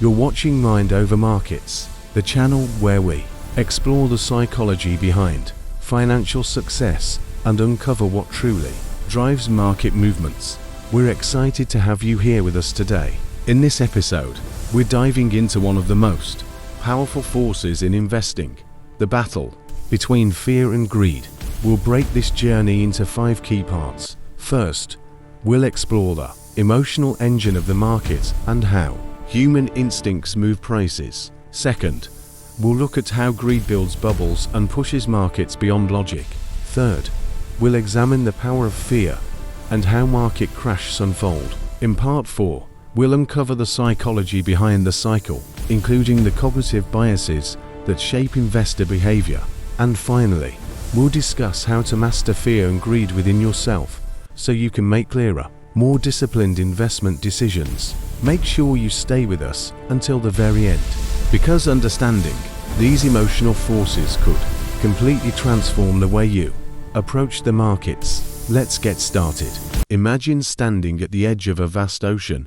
You're watching Mind Over Markets, the channel where we explore the psychology behind financial success and uncover what truly drives market movements. We're excited to have you here with us today. In this episode, we're diving into one of the most powerful forces in investing, the battle between fear and greed. We'll break this journey into 5 key parts. First, we'll explore the emotional engine of the market and how human instincts move prices. Second, we'll look at how greed builds bubbles and pushes markets beyond logic. Third, we'll examine the power of fear and how market crashes unfold. In part 4, we'll uncover the psychology behind the cycle, including the cognitive biases that shape investor behavior. And finally, we'll discuss how to master fear and greed within yourself so you can make clearer, more disciplined investment decisions. Make sure you stay with us until the very end, because understanding these emotional forces could completely transform the way you approach the markets. Let's get started. Imagine standing at the edge of a vast ocean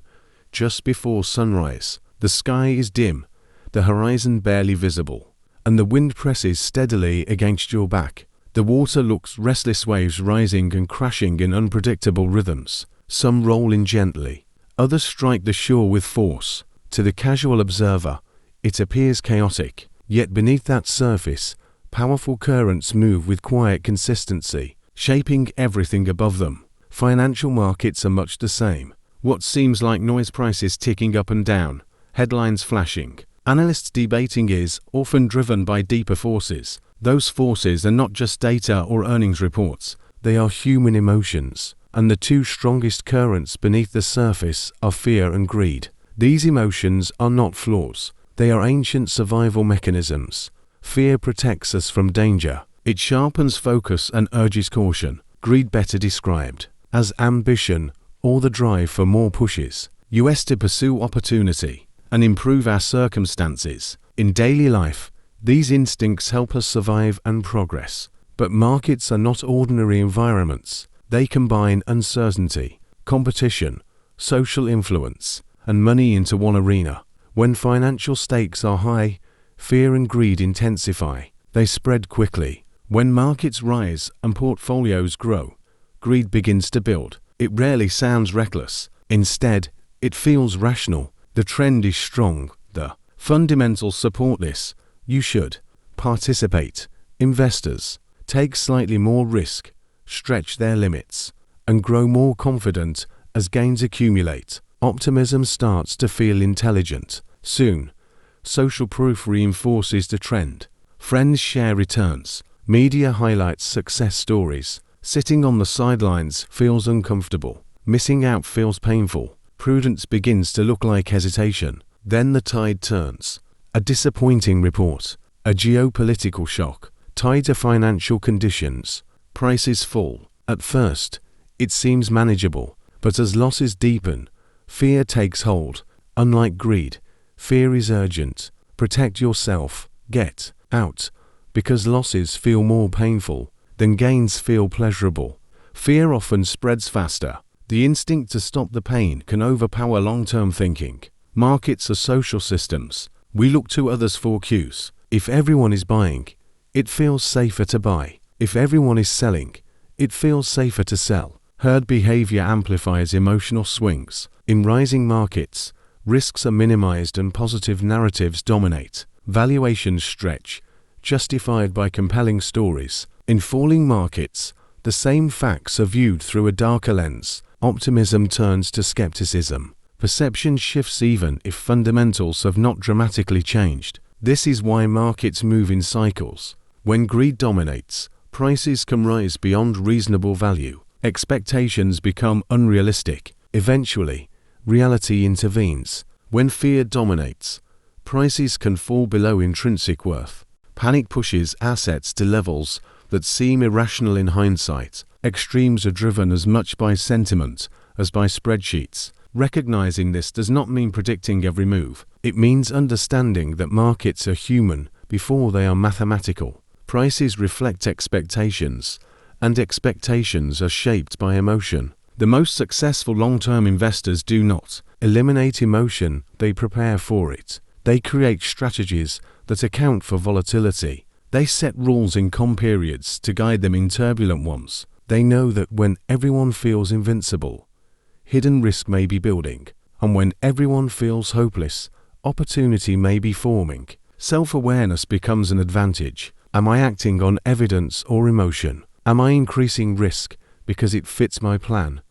just before sunrise. The sky is dim, the horizon barely visible, and the wind presses steadily against your back. The water looks restless, waves rising and crashing in unpredictable rhythms. Some roll in gently, others strike the shore with force. To the casual observer, it appears chaotic, yet beneath that surface, powerful currents move with quiet consistency, shaping everything above them. Financial markets are much the same. What seems like noise, prices ticking up and down, headlines flashing, analysts debating, is often driven by deeper forces. Those forces are not just data or earnings reports, they are human emotions. And the 2 strongest currents beneath the surface are fear and greed. These emotions are not flaws, they are ancient survival mechanisms. Fear protects us from danger. It sharpens focus and urges caution. Greed, better described as ambition or the drive for more, pushes us to pursue opportunity and improve our circumstances. In daily life, these instincts help us survive and progress. But markets are not ordinary environments. They combine uncertainty, competition, social influence, and money into one arena. When financial stakes are high, fear and greed intensify. They spread quickly. When markets rise and portfolios grow, greed begins to build. It rarely sounds reckless. Instead, it feels rational. The trend is strong. The fundamentals support this. You should participate. Investors take slightly more risk, stretch their limits, and grow more confident as gains accumulate. Optimism starts to feel intelligent. Soon, social proof reinforces the trend. Friends share returns. Media highlights success stories. Sitting on the sidelines feels uncomfortable. Missing out feels painful. Prudence begins to look like hesitation. Then the tide turns. A disappointing report, a geopolitical shock, tied to financial conditions. Prices fall. At first, it seems manageable, but as losses deepen, fear takes hold. Unlike greed, fear is urgent. Protect yourself. Get out, because losses feel more painful than gains feel pleasurable. Fear often spreads faster. The instinct to stop the pain can overpower long-term thinking. Markets are social systems. We look to others for cues. If everyone is buying, it feels safer to buy. If everyone is selling, it feels safer to sell. Herd behavior amplifies emotional swings. In rising markets, risks are minimized and positive narratives dominate. Valuations stretch, justified by compelling stories. In falling markets, the same facts are viewed through a darker lens. Optimism turns to skepticism. Perception shifts even if fundamentals have not dramatically changed. This is why markets move in cycles. When greed dominates, prices can rise beyond reasonable value. Expectations become unrealistic. Eventually, reality intervenes. When fear dominates, prices can fall below intrinsic worth. Panic pushes assets to levels that seem irrational in hindsight. Extremes are driven as much by sentiment as by spreadsheets. Recognizing this does not mean predicting every move. It means understanding that markets are human before they are mathematical. Prices reflect expectations, and expectations are shaped by emotion. The most successful long-term investors do not eliminate emotion, they prepare for it. They create strategies that account for volatility. They set rules in calm periods to guide them in turbulent ones. They know that when everyone feels invincible, hidden risk may be building, and when everyone feels hopeless, opportunity may be forming. Self-awareness becomes an advantage. Am I acting on evidence or emotion? Am I increasing risk because it fits my plan,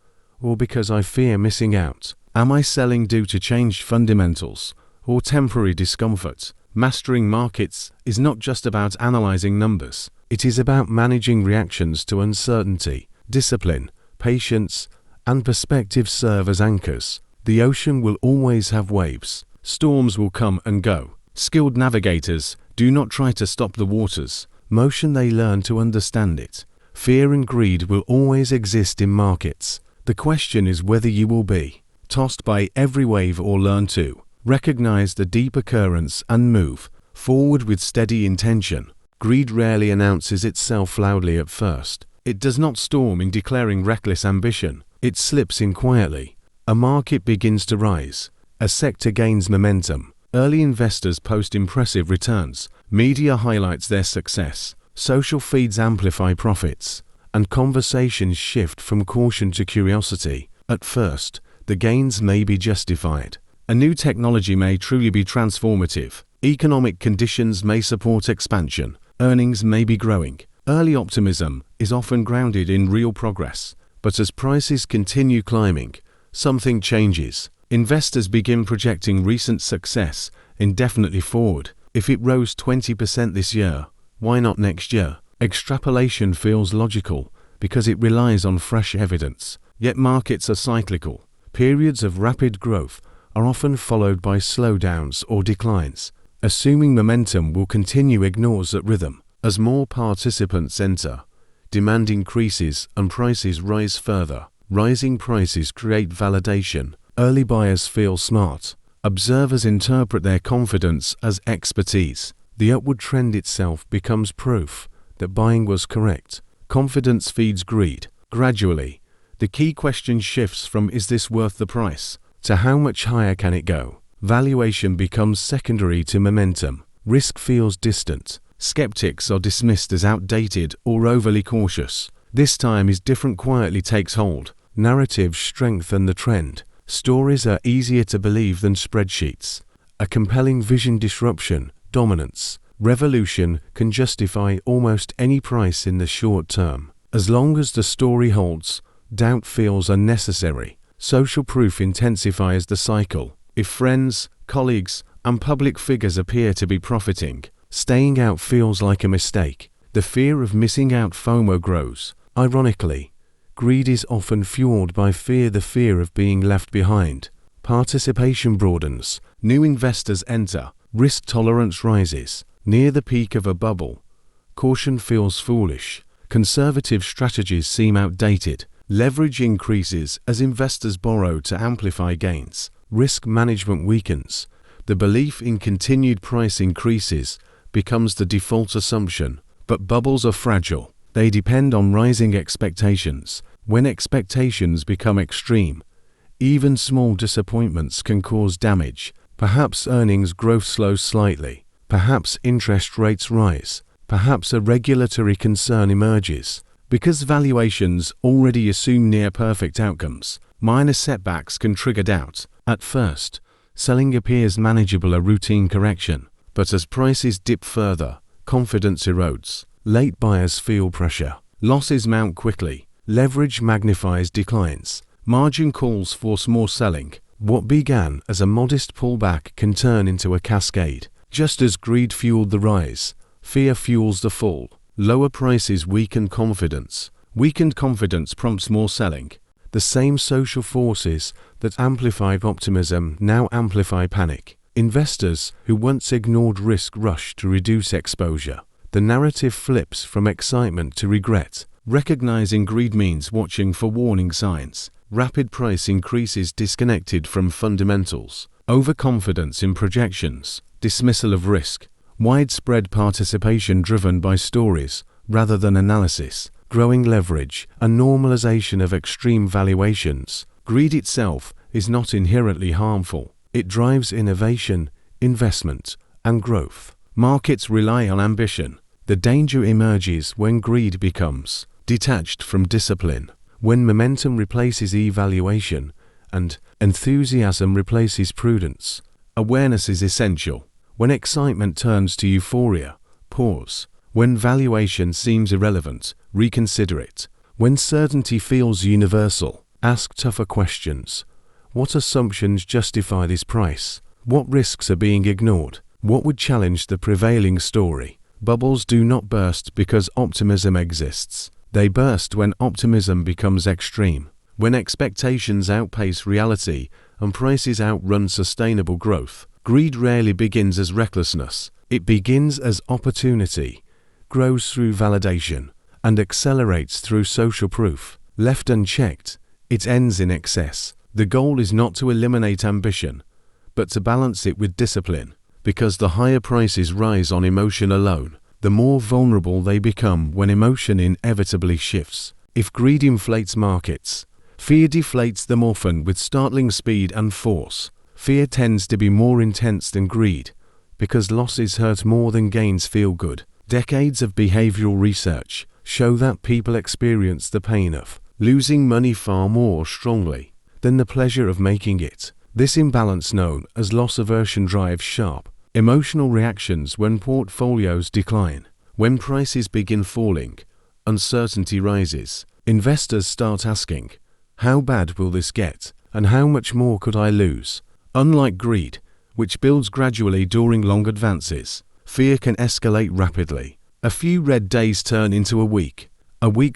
or because I fear missing out? Am I selling due to changed fundamentals or temporary discomfort? Mastering markets is not just about analyzing numbers. It is about managing reactions to uncertainty. Discipline, patience, and perspective serve as anchors. The ocean will always have waves. Storms will come and go. Skilled navigators do not try to stop the waters. Motion, they learn to understand it. Fear and greed will always exist in markets. The question is whether you will be tossed by every wave or learn to recognize the deeper currents and move forward with steady intention. Greed rarely announces itself loudly at first. It does not storm in declaring reckless ambition. It slips in quietly. A market begins to rise. A sector gains momentum. Early investors post impressive returns. Media highlights their success. Social feeds amplify profits. And conversations shift from caution to curiosity. At first, the gains may be justified. A new technology may truly be transformative. Economic conditions may support expansion. Earnings may be growing. Early optimism is often grounded in real progress. But as prices continue climbing, something changes. Investors begin projecting recent success indefinitely forward. If it rose 20% this year, why not next year? Extrapolation feels logical because it relies on fresh evidence. Yet markets are cyclical. Periods of rapid growth are often followed by slowdowns or declines. Assuming momentum will continue ignores that rhythm. As more participants enter, demand increases and prices rise further. Rising prices create validation. Early buyers feel smart. Observers interpret their confidence as expertise. The upward trend itself becomes proof that buying was correct. Confidence feeds greed. Gradually, the key question shifts from "is this worth the price?" to "how much higher can it go?" Valuation becomes secondary to momentum. Risk feels distant. Skeptics are dismissed as outdated or overly cautious. This time is different quietly takes hold. Narratives strengthen the trend. Stories are easier to believe than spreadsheets. A compelling vision disruption, dominance, revolution can justify almost any price in the short term. As long as the story holds, doubt feels unnecessary. Social proof intensifies the cycle. If friends, colleagues, and public figures appear to be profiting, staying out feels like a mistake. The fear of missing out FOMO grows. Ironically, greed is often fueled by the fear of being left behind. Participation broadens. New investors enter. Risk tolerance rises. Near the peak of a bubble, caution feels foolish. Conservative strategies seem outdated. Leverage increases as investors borrow to amplify gains. Risk management weakens. The belief in continued price increases becomes the default assumption. But bubbles are fragile. They depend on rising expectations. When expectations become extreme, even small disappointments can cause damage. Perhaps earnings growth slows slightly. Perhaps interest rates rise. Perhaps a regulatory concern emerges. Because valuations already assume near-perfect outcomes, minor setbacks can trigger doubt. At first, selling appears manageable, a routine correction. But as prices dip further, confidence erodes. Late buyers feel pressure. Losses mount quickly. Leverage magnifies declines. Margin calls force more selling. What began as a modest pullback can turn into a cascade. Just as greed fueled the rise, fear fuels the fall. Lower prices weaken confidence. Weakened confidence prompts more selling. The same social forces that amplified optimism now amplify panic. Investors who once ignored risk rush to reduce exposure. The narrative flips from excitement to regret. Recognizing greed means watching for warning signs. Rapid price increases disconnected from fundamentals. Overconfidence in projections. Dismissal of risk. Widespread participation driven by stories rather than analysis. growing leverage, and normalization of extreme valuations. Greed itself is not inherently harmful. It drives innovation, investment, and growth. Markets rely on ambition. The danger emerges when greed becomes detached from discipline, when momentum replaces evaluation, and enthusiasm replaces prudence. Awareness is essential. When excitement turns to euphoria, pause. When valuation seems irrelevant, reconsider it. When certainty feels universal, ask tougher questions. What assumptions justify this price? What risks are being ignored? What would challenge the prevailing story? Bubbles do not burst because optimism exists. They burst when optimism becomes extreme. When expectations outpace reality and prices outrun sustainable growth. Greed rarely begins as recklessness. It begins as opportunity, grows through validation, and accelerates through social proof. Left unchecked, it ends in excess. The goal is not to eliminate ambition, but to balance it with discipline, because the higher prices rise on emotion alone, the more vulnerable they become when emotion inevitably shifts. If greed inflates markets, fear deflates them often with startling speed and force. Fear tends to be more intense than greed, because losses hurt more than gains feel good. Decades of behavioral research show that people experience the pain of losing money far more strongly than the pleasure of making it. This imbalance, known as loss aversion, drives sharp emotional reactions when portfolios decline. When prices begin falling, uncertainty rises. Investors start asking, how bad will this get, and how much more could I lose? Unlike greed, which builds gradually during long advances, fear can escalate rapidly. A few red days turn into a week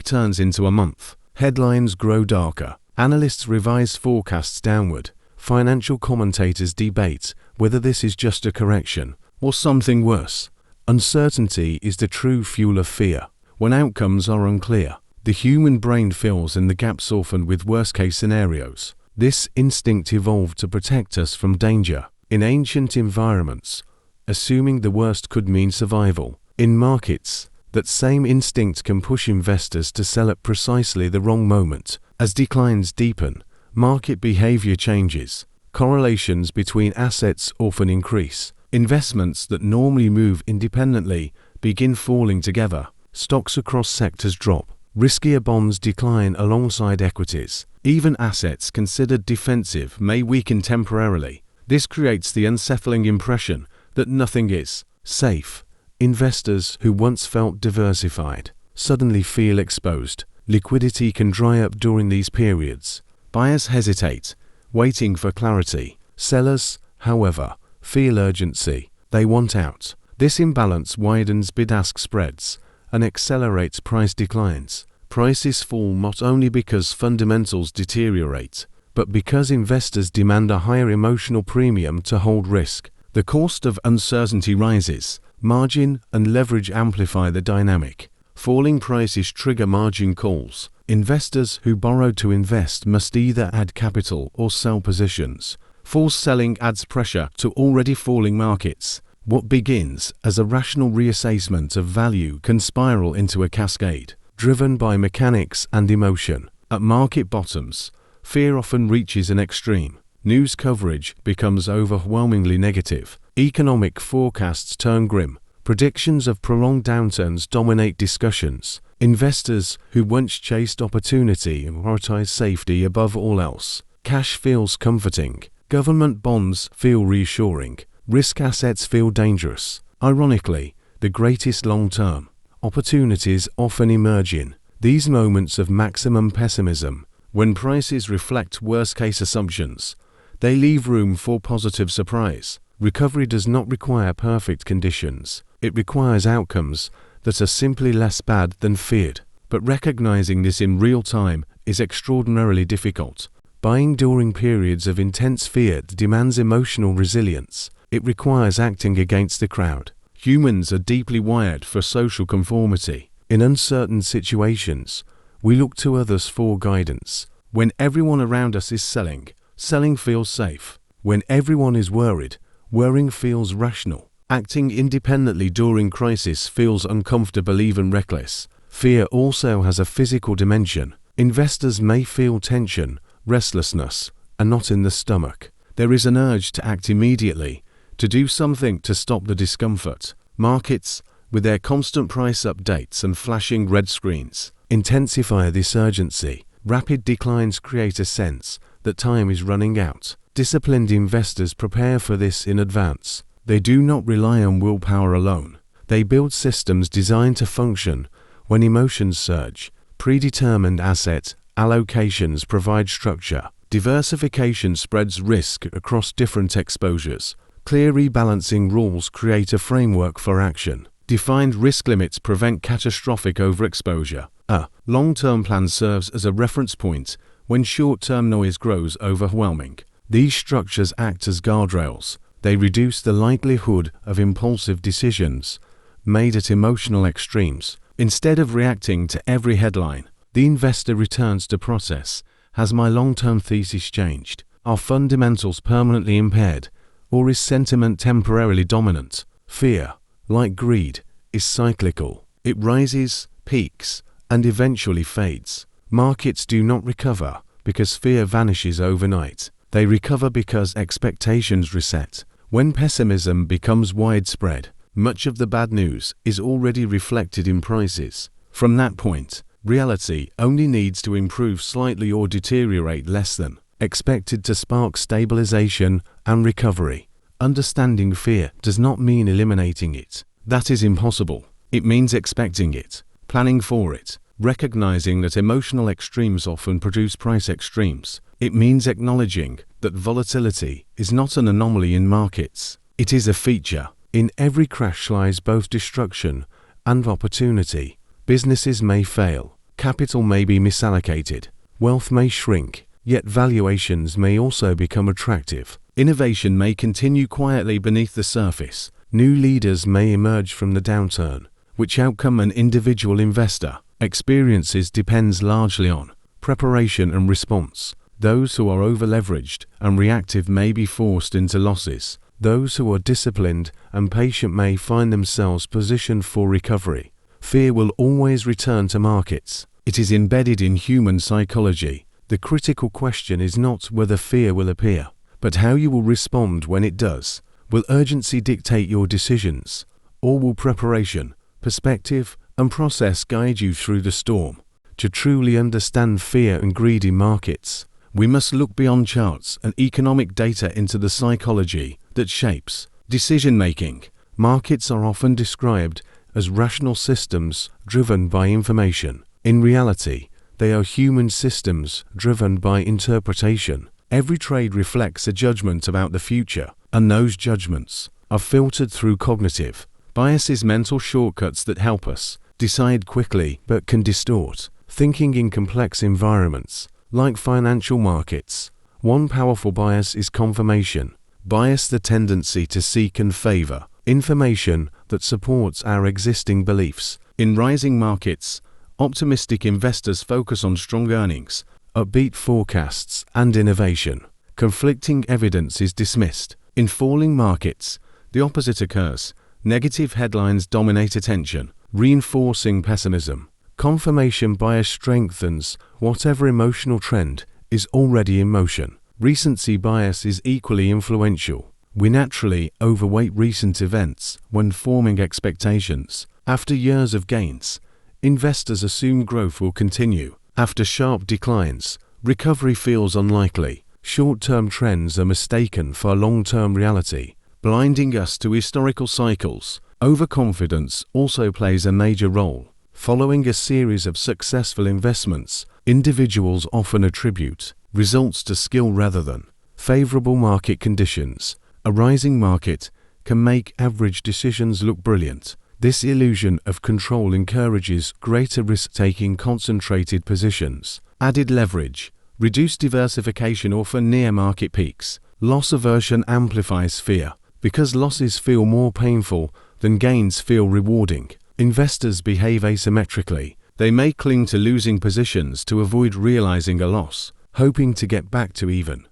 turns into a month. Headlines grow darker. Analysts revise forecasts downward. Financial commentators debate whether this is just a correction or something worse. Uncertainty is the true fuel of fear. When outcomes are unclear, the human brain fills in the gaps, often with worst-case scenarios. This instinct evolved to protect us from danger. In ancient environments, assuming the worst could mean survival. In markets, that same instinct can push investors to sell at precisely the wrong moment. As declines deepen, market behavior changes. Correlations between assets often increase. Investments that normally move independently begin falling together. Stocks across sectors drop. Riskier bonds decline alongside equities. Even assets considered defensive may weaken temporarily. This creates the unsettling impression that nothing is safe. Investors who once felt diversified suddenly feel exposed. Liquidity can dry up during these periods. Buyers hesitate, waiting for clarity. Sellers, however, feel urgency. They want out. This imbalance widens bid-ask spreads and accelerates price declines. Prices fall not only because fundamentals deteriorate, but because investors demand a higher emotional premium to hold risk. The cost of uncertainty rises. Margin and leverage amplify the dynamic. Falling prices trigger margin calls. Investors who borrow to invest must either add capital or sell positions. False selling adds pressure to already falling markets. What begins as a rational reassessment of value can spiral into a cascade, driven by mechanics and emotion. At market bottoms, fear often reaches an extreme. News coverage becomes overwhelmingly negative. Economic forecasts turn grim. Predictions of prolonged downturns dominate discussions. Investors who once chased opportunity prioritize safety above all else. Cash feels comforting. Government bonds feel reassuring. Risk assets feel dangerous. Ironically, the greatest long-term opportunities often emerge in these moments of maximum pessimism. When prices reflect worst-case assumptions, they leave room for positive surprise. Recovery does not require perfect conditions. It requires outcomes that are simply less bad than feared. But recognizing this in real time is extraordinarily difficult. Buying during periods of intense fear demands emotional resilience. It requires acting against the crowd. Humans are deeply wired for social conformity. In uncertain situations, we look to others for guidance. When everyone around us is selling, selling feels safe. When everyone is worried, worrying feels rational. Acting independently during crisis feels uncomfortable, even reckless. Fear also has a physical dimension. Investors may feel tension, restlessness, a knot in the stomach. There is an urge to act immediately, to do something to stop the discomfort. Markets, with their constant price updates and flashing red screens, intensify this urgency. Rapid declines create a sense that time is running out. Disciplined investors prepare for this in advance. They do not rely on willpower alone. They build systems designed to function when emotions surge. Predetermined asset allocations provide structure. Diversification spreads risk across different exposures. Clear rebalancing rules create a framework for action. Defined risk limits prevent catastrophic overexposure. A long-term plan serves as a reference point when short-term noise grows overwhelming. These structures act as guardrails. They reduce the likelihood of impulsive decisions made at emotional extremes. Instead of reacting to every headline, the investor returns to process. Has my long-term thesis changed? Are fundamentals permanently impaired? Or is sentiment temporarily dominant? Fear, like greed, is cyclical. It rises, peaks, and eventually fades. Markets do not recover because fear vanishes overnight. They recover because expectations reset. When pessimism becomes widespread, much of the bad news is already reflected in prices. From that point, reality only needs to improve slightly or deteriorate less than expected to spark stabilization and recovery. Understanding fear does not mean eliminating it. That is impossible. It means expecting it, planning for it, recognizing that emotional extremes often produce price extremes. It means acknowledging that volatility is not an anomaly in markets. It is a feature. In every crash lies both destruction and opportunity. Businesses may fail, capital may be misallocated, wealth may shrink, yet valuations may also become attractive. Innovation may continue quietly beneath the surface. New leaders may emerge from the downturn. Which outcome an individual investor experiences depends largely on preparation and response. Those who are over-leveraged and reactive may be forced into losses. Those who are disciplined and patient may find themselves positioned for recovery. Fear will always return to markets. It is embedded in human psychology. The critical question is not whether fear will appear, but how you will respond when it does. Will urgency dictate your decisions, or will preparation, perspective, and process guide you through the storm? To truly understand fear and greed in markets, we must look beyond charts and economic data into the psychology that shapes decision-making. Markets are often described as rational systems driven by information. In reality, they are human systems driven by interpretation. Every trade reflects a judgment about the future, and those judgments are filtered through cognitive biases, mental shortcuts that help us decide quickly but can distort thinking in complex environments. Like financial markets, one powerful bias is confirmation bias, the tendency to seek and favor information that supports our existing beliefs. In rising markets, optimistic investors focus on strong earnings, upbeat forecasts, and innovation. Conflicting evidence is dismissed. In falling markets, the opposite occurs. Negative headlines dominate attention, reinforcing pessimism. Confirmation bias strengthens whatever emotional trend is already in motion. Recency bias is equally influential. We naturally overweight recent events when forming expectations. After years of gains, investors assume growth will continue. After sharp declines, recovery feels unlikely. Short-term trends are mistaken for long-term reality, blinding us to historical cycles. Overconfidence also plays a major role. Following a series of successful investments, individuals often attribute results to skill rather than favorable market conditions. A rising market can make average decisions look brilliant. This illusion of control encourages greater risk-taking, concentrated positions, added leverage, reduced diversification often near market peaks. Loss aversion amplifies fear. Because losses feel more painful than gains feel rewarding, investors behave asymmetrically. They may cling to losing positions to avoid realizing a loss, hoping to get back to even.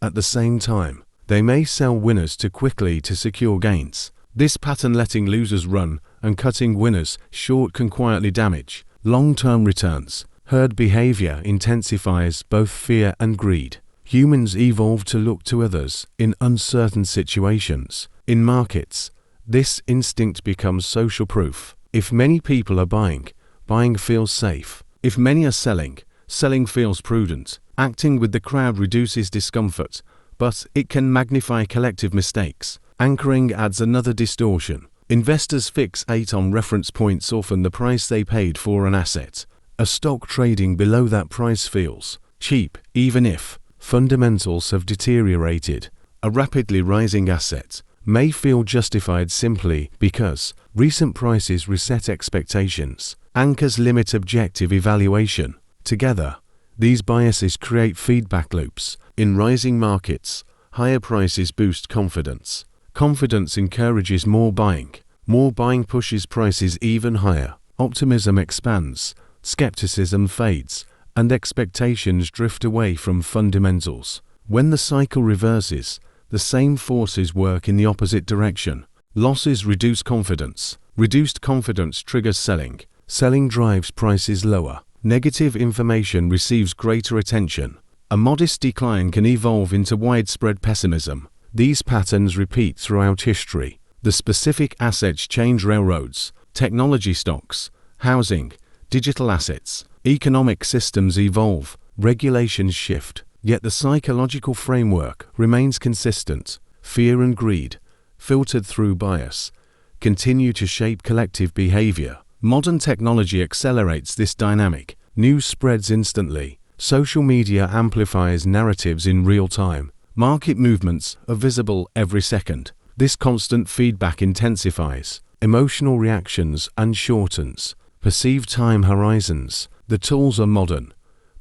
At the same time, they may sell winners too quickly to secure gains. This pattern, letting losers run and cutting winners short, can quietly damage Long-term returns. Herd behavior intensifies both fear and greed. Humans evolve to look to others in uncertain situations. In markets, this instinct becomes social proof. If many people are buying, buying feels safe. If many are selling, selling feels prudent. Acting with the crowd reduces discomfort, but it can magnify collective mistakes. Anchoring adds another distortion. Investors fixate on reference points, often the price they paid for an asset. A stock trading below that price feels cheap, even if fundamentals have deteriorated. A rapidly rising asset may feel justified simply because recent prices reset expectations. Anchors limit objective evaluation. Together, these biases create feedback loops. In rising markets, higher prices boost confidence. Confidence encourages more buying. More buying pushes prices even higher. Optimism expands, skepticism fades, and expectations drift away from fundamentals. When the cycle reverses, the same forces work in the opposite direction. Losses reduce confidence. Reduced confidence triggers selling. Selling drives prices lower. Negative information receives greater attention. A modest decline can evolve into widespread pessimism. These patterns repeat throughout history. The specific assets change: railroads, technology stocks, housing, digital assets. Economic systems evolve, regulations shift, yet the psychological framework remains consistent. Fear and greed, filtered through bias, continue to shape collective behavior. Modern technology accelerates this dynamic. News spreads instantly. Social media amplifies narratives in real time. Market movements are visible every second. This constant feedback intensifies emotional reactions and shortens perceived time horizons. The tools are modern,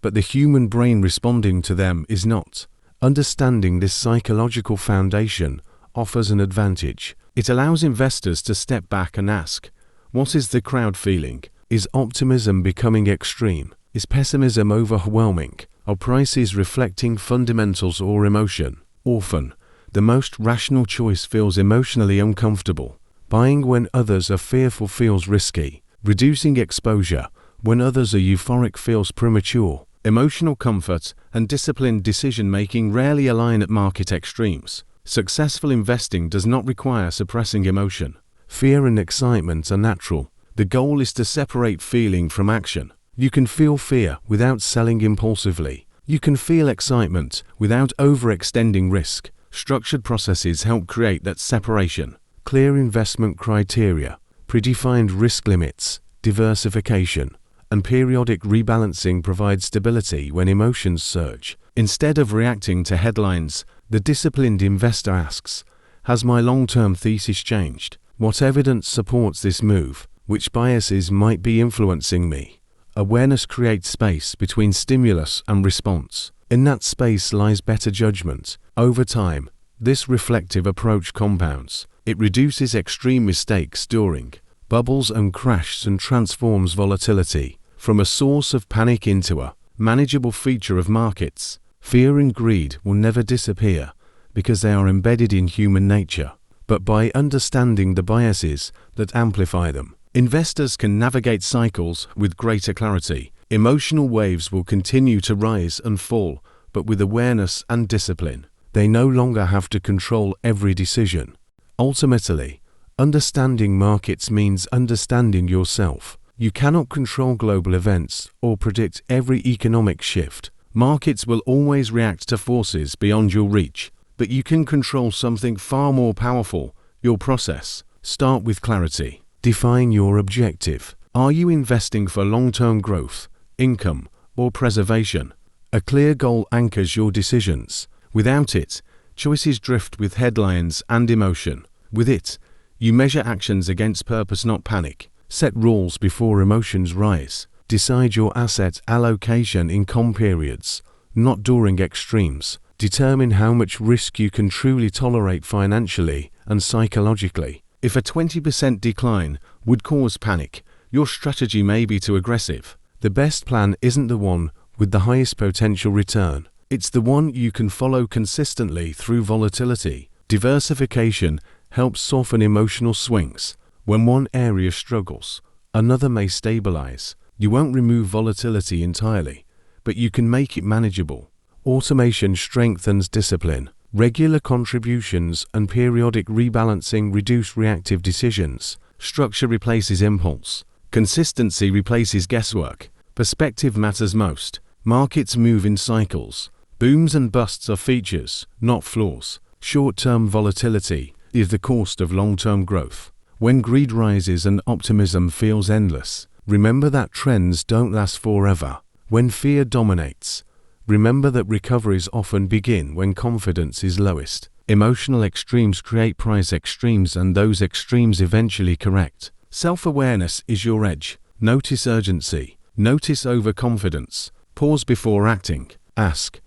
but the human brain responding to them is not. Understanding this psychological foundation offers an advantage. It allows investors to step back and ask, what is the crowd feeling? Is optimism becoming extreme? Is pessimism overwhelming? Are prices reflecting fundamentals or emotion? Often, the most rational choice feels emotionally uncomfortable. Buying when others are fearful feels risky. Reducing exposure when others are euphoric feels premature. Emotional comfort and disciplined decision-making rarely align at market extremes. Successful investing does not require suppressing emotion. Fear and excitement are natural. The goal is to separate feeling from action. You can feel fear without selling impulsively. You can feel excitement without overextending risk. Structured processes help create that separation. Clear investment criteria, predefined risk limits, diversification, and periodic rebalancing provide stability when emotions surge. Instead of reacting to headlines, the disciplined investor asks, has my long-term thesis changed? What evidence supports this move? Which biases might be influencing me? Awareness creates space between stimulus and response. In that space lies better judgment. Over time, this reflective approach compounds. It reduces extreme mistakes during bubbles and crashes and transforms volatility from a source of panic into a manageable feature of markets. Fear and greed will never disappear because they are embedded in human nature, but by understanding the biases that amplify them, investors can navigate cycles with greater clarity. Emotional waves will continue to rise and fall, but with awareness and discipline. They no longer have to control every decision. Ultimately, understanding markets means understanding yourself. You cannot control global events or predict every economic shift. Markets will always react to forces beyond your reach, but you can control something far more powerful: your process. Start with clarity. Define your objective. Are you investing for long-term growth, income, or preservation? A clear goal anchors your decisions. Without it, choices drift with headlines and emotion. With it, you measure actions against purpose, not panic. Set rules before emotions rise. Decide your asset allocation in calm periods, not during extremes. Determine how much risk you can truly tolerate financially and psychologically. If a 20% decline would cause panic, your strategy may be too aggressive. The best plan isn't the one with the highest potential return. It's the one you can follow consistently through volatility. Diversification helps soften emotional swings. When one area struggles, another may stabilize. You won't remove volatility entirely, but you can make it manageable. Automation strengthens discipline. Regular contributions and periodic rebalancing reduce reactive decisions. Structure replaces impulse. Consistency replaces guesswork. Perspective matters most. Markets move in cycles. Booms and busts are features, not flaws. Short-term volatility is the cost of long-term growth. When greed rises and optimism feels endless, remember that trends don't last forever. When fear dominates, remember that recoveries often begin when confidence is lowest. Emotional extremes create price extremes, and those extremes eventually correct. Self-awareness is your edge. Notice urgency. Notice overconfidence. Pause before acting. Ask,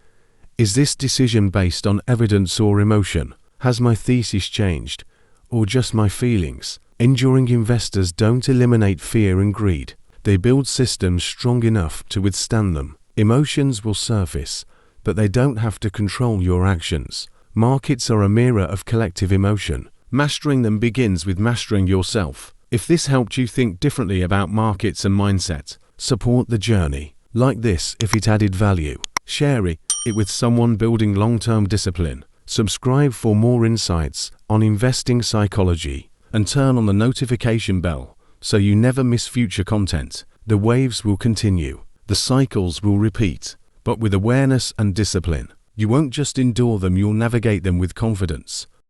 is this decision based on evidence or emotion? Has my thesis changed, or just my feelings? Enduring investors don't eliminate fear and greed. They build systems strong enough to withstand them. Emotions will surface, but they don't have to control your actions. Markets are a mirror of collective emotion. Mastering them begins with mastering yourself. If this helped you think differently about markets and mindset, support the journey. Like this if it added value. Share it with someone building long-term discipline. Subscribe for more insights on investing psychology, and turn on the notification bell so you never miss future content. The waves will continue. The cycles will repeat, but with awareness and discipline. You won't just endure them, you'll navigate them with confidence.